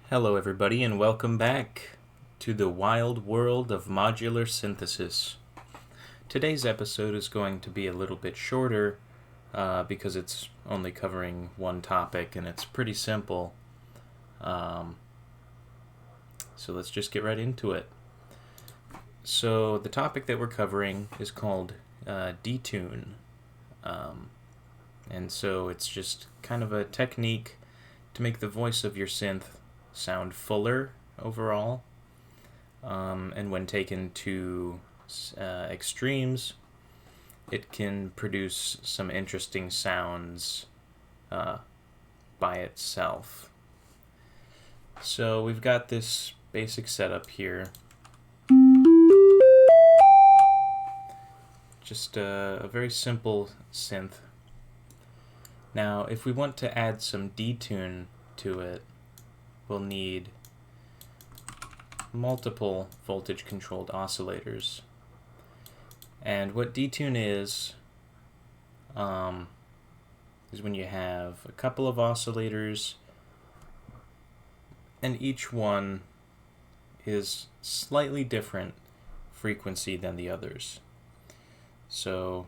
Hello everybody and welcome back to the wild world of modular synthesis. Today's episode is going to be a little bit shorter because it's only covering one topic and it's pretty simple. So let's just get right into it. So the topic that we're covering is called Detune. And so it's just kind of a technique to make the voice of your synth sound fuller overall, and when taken to extremes, it can produce some interesting sounds by itself. So we've got this basic setup here. Just a very simple synth. Now, if we want to add some detune to it, we'll need multiple voltage-controlled oscillators. And what detune is when you have a couple of oscillators and each one is slightly different frequency than the others. So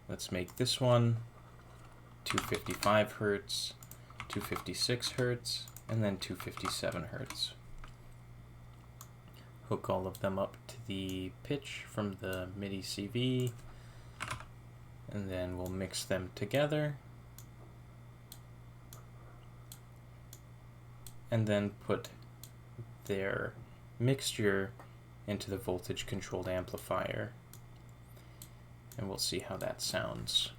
let's make this one 255 hertz, 256 hertz, and then 257 hertz. Hook all of them up to the pitch from the MIDI CV, and then we'll mix them together, and then put their mixture into the voltage controlled amplifier, and we'll see how that sounds.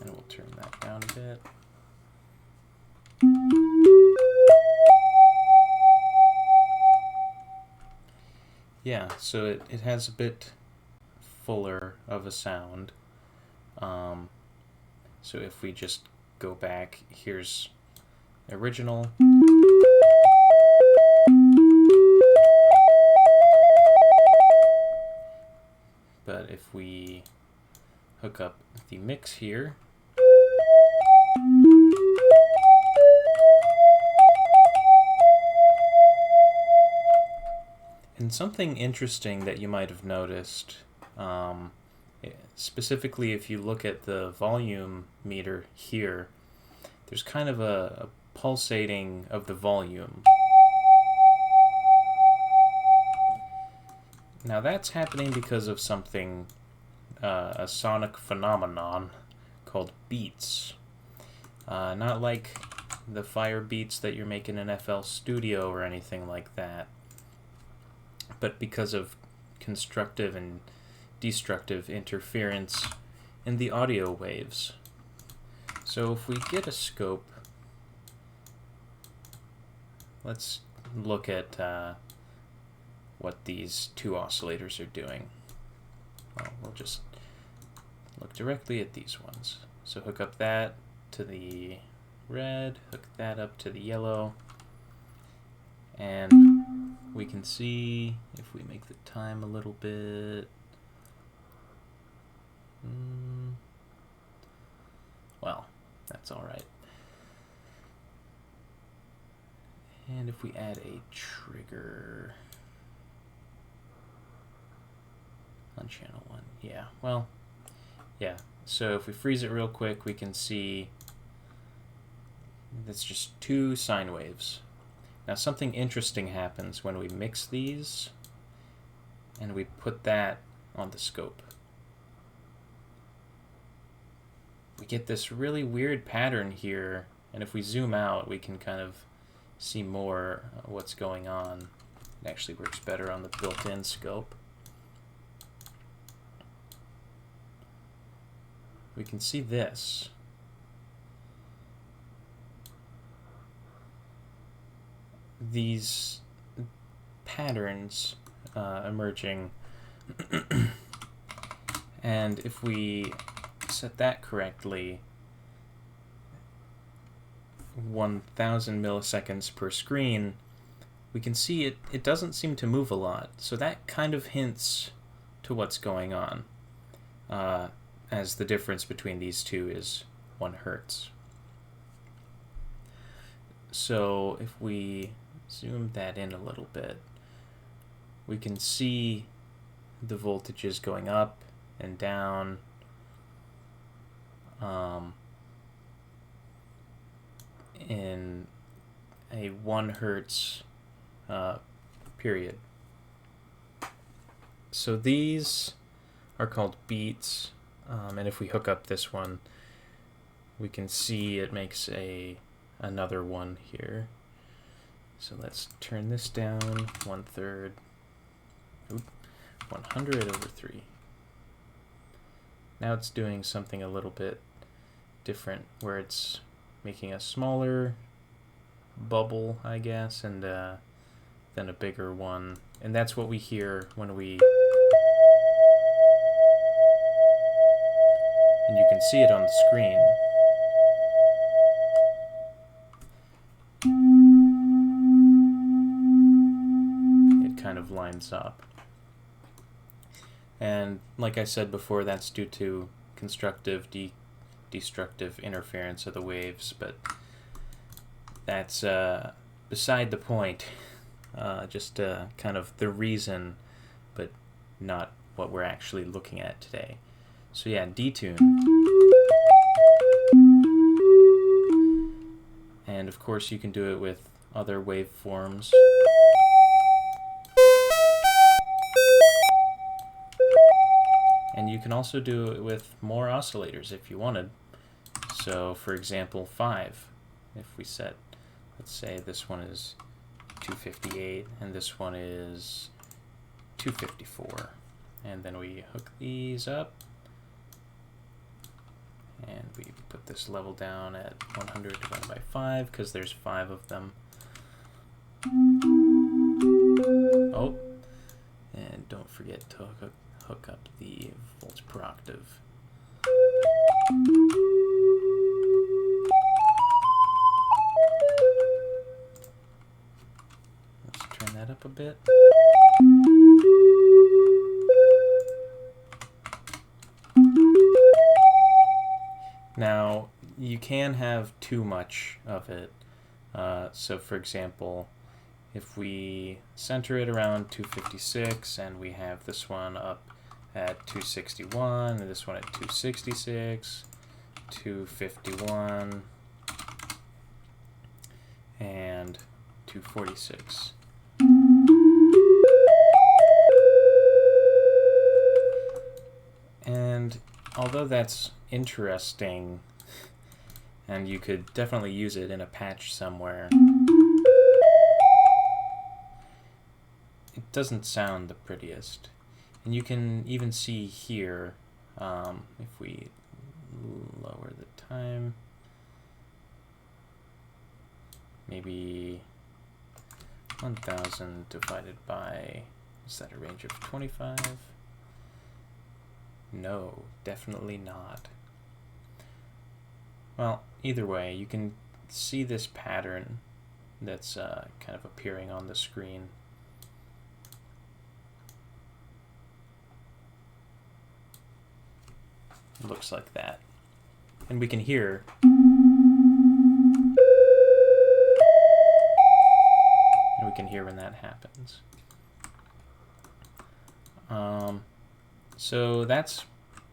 And we'll turn that down a bit. Yeah, so it has a bit fuller of a sound. So if we just go back, here's the original. But if we hook up the mix here, and something interesting that you might have noticed, specifically if you look at the volume meter here, there's kind of a pulsating of the volume. Now that's happening because of something, a sonic phenomenon called beats. Not like the fire beats that you're making in FL Studio or anything like that, but because of constructive and destructive interference in the audio waves. So if we get a scope, let's look at what these two oscillators are doing. Well, we'll just look directly at these ones. So hook up that to the red, hook that up to the yellow, and we can see if we make the time a little bit. Well, that's all right. And if we add a trigger on channel 1, yeah, well, yeah. So if we freeze it real quick, we can see that's just two sine waves. Now something interesting happens when we mix these and we put that on the scope. We get this really weird pattern here, and if we zoom out, we can kind of see more what's going on. It actually works better on the built-in scope. We can see this. These patterns emerging, and if we set that correctly, 1000 milliseconds per screen, we can see it doesn't seem to move a lot. So that kind of hints to what's going on, as the difference between these two is 1 hertz. So if we zoom that in a little bit, we can see the voltages going up and down. In a 1 hertz period. So these are called beats, and if we hook up this one, we can see it makes another one here. So let's turn this down 1/3. 100/3. Now it's doing something a little bit different, where it's making a smaller bubble, I guess, and then a bigger one. And that's what we hear when we... And you can see it on the screen. It kind of lines up. And like I said before, that's due to constructive, destructive interference of the waves, but that's beside the point. Just kind of the reason, but not what we're actually looking at today. So yeah, detune. And of course you can do it with other waveforms. And you can also do it with more oscillators if you wanted. So for example, 5. If we set, let's say this one is 258 and this one is 254. And then we hook these up. And we put this level down at 100 divided by 5 because there's 5 of them. Oh, and don't forget to hook up the volts per octave. Let's turn that up a bit. Now, you can have too much of it. So for example, if we center it around 256 and we have this one up at 261 and this one at 266, 251, and 246. And although that's interesting, and you could definitely use it in a patch somewhere, it doesn't sound the prettiest. And you can even see here, if we lower the time, maybe 1000 divided by, is that a range of 25? No, definitely not. Well, either way, you can see this pattern that's kind of appearing on the screen. It looks like that. And we can hear when that happens. So that's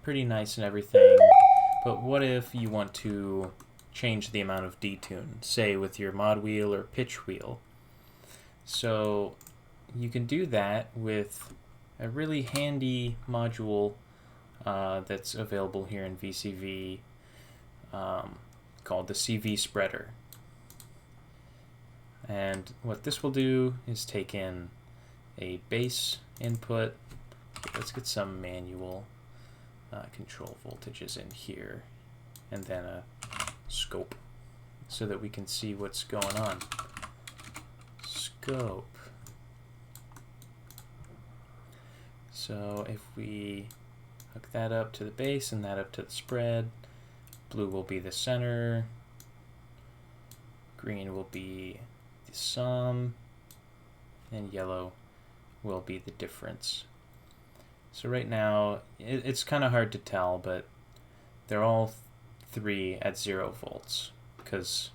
pretty nice and everything, but what if you want to change the amount of detune, say with your mod wheel or pitch wheel? So you can do that with a really handy module that's available here in VCV called the CV spreader. And what this will do is take in a bass input. Let's get some manual control voltages in here, and then a scope so that we can see what's going on. Scope. So if we hook that up to the bass and that up to the spread, blue will be the center, green will be the sum, and yellow will be the difference. So right now, it's kind of hard to tell, but they're all 3 at 0 volts, because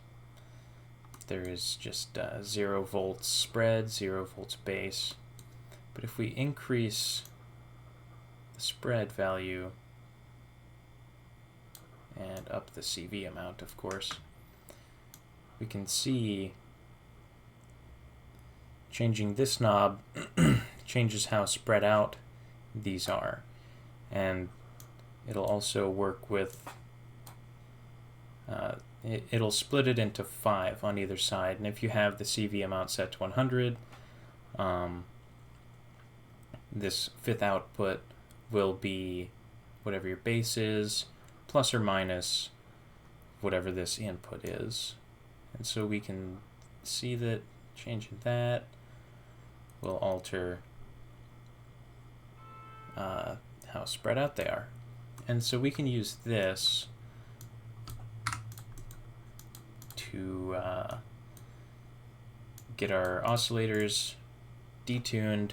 there is just 0 volts spread, 0 volts base. But if we increase the spread value and up the CV amount, of course, we can see changing this knob changes how spread out these are. And it'll also work with, it'll split it into 5 on either side. And if you have the CV amount set to 100, this fifth output will be whatever your base is, plus or minus whatever this input is. And so we can see that changing that will alter how spread out they are. And so we can use this to get our oscillators detuned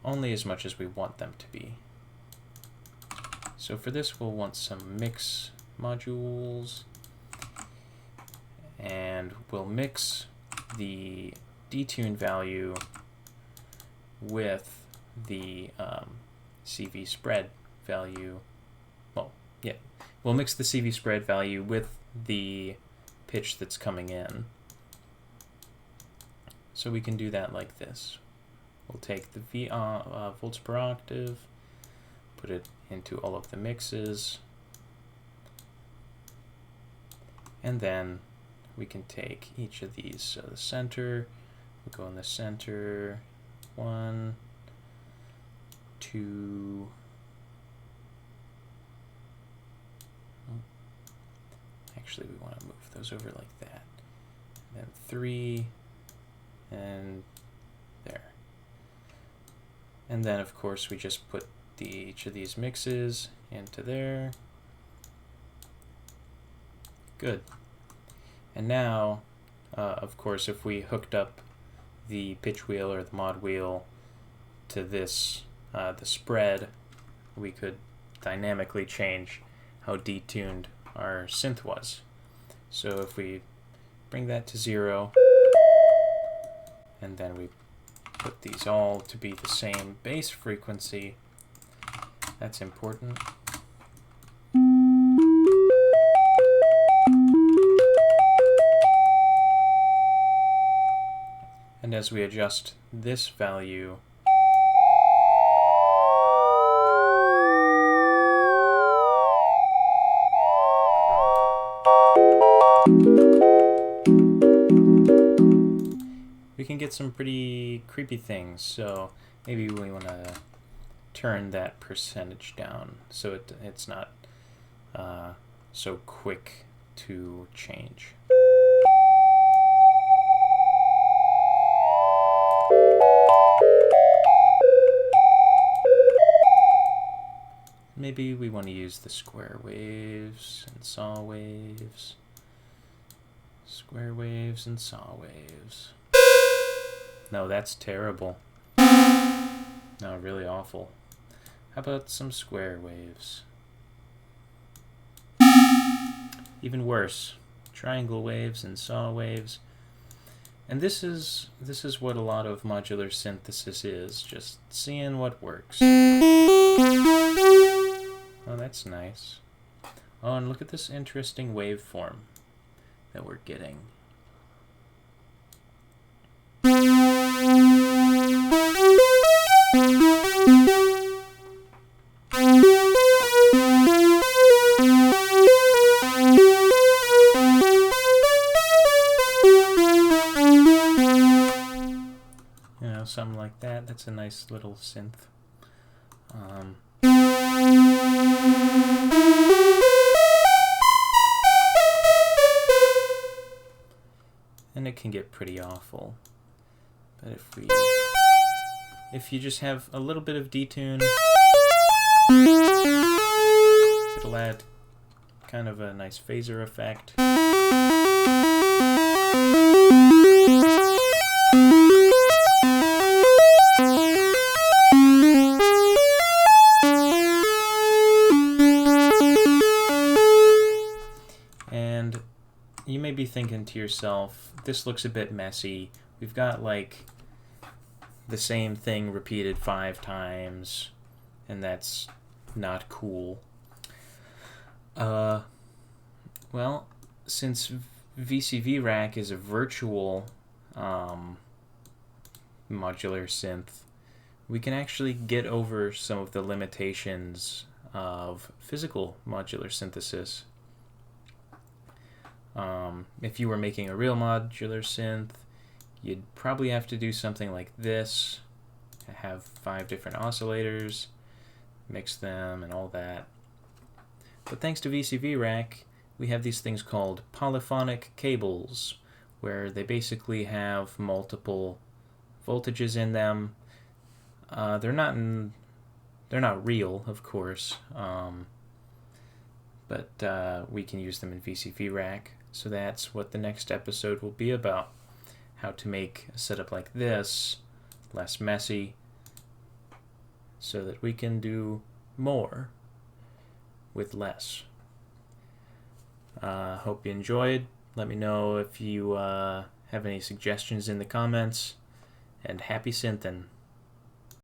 only as much as we want them to be. So for this, we'll want some mix modules, and we'll mix the detune value with the CV spread value. Well, yeah, we'll mix the CV spread value with the pitch that's coming in. So we can do that like this. We'll take the volts per octave, put it into all of the mixes, and then we can take each of these. So the center, we'll go in the center, 1, 2, actually we want to move those over like that, and then 3, and there. And then of course we just put each of these mixes into there. Good. And now, of course, if we hooked up the pitch wheel or the mod wheel to this, the spread, we could dynamically change how detuned our synth was. So if we bring that to 0, and then we put these all to be the same base frequency, that's important. And as we adjust this value, we can get some pretty creepy things. So maybe we want to turn that percentage down so it's not so quick to change. Maybe we want to use the square waves and saw waves. Square waves and saw waves. No, that's terrible. No, really awful. How about some square waves? Even worse, triangle waves and saw waves. And this is what a lot of modular synthesis is, just seeing what works. Oh, that's nice. Oh, and look at this interesting waveform that we're getting. You know, something like that. That's a nice little synth. And it can get pretty awful. But if you just have a little bit of detune, it'll add kind of a nice phaser effect. you may be thinking to yourself, this looks a bit messy. We've got like the same thing repeated 5 times, and that's not cool. Well, since VCV Rack is a virtual modular synth, we can actually get over some of the limitations of physical modular synthesis. If you were making a real modular synth, you'd probably have to do something like this. Have 5 different oscillators, mix them, and all that. But thanks to VCV Rack, we have these things called polyphonic cables, where they basically have multiple voltages in them. They're not real, of course, but we can use them in VCV Rack. So that's what the next episode will be about: how to make a setup like this less messy, so that we can do more with less. Hope you enjoyed. Let me know if you have any suggestions in the comments, and happy synthing.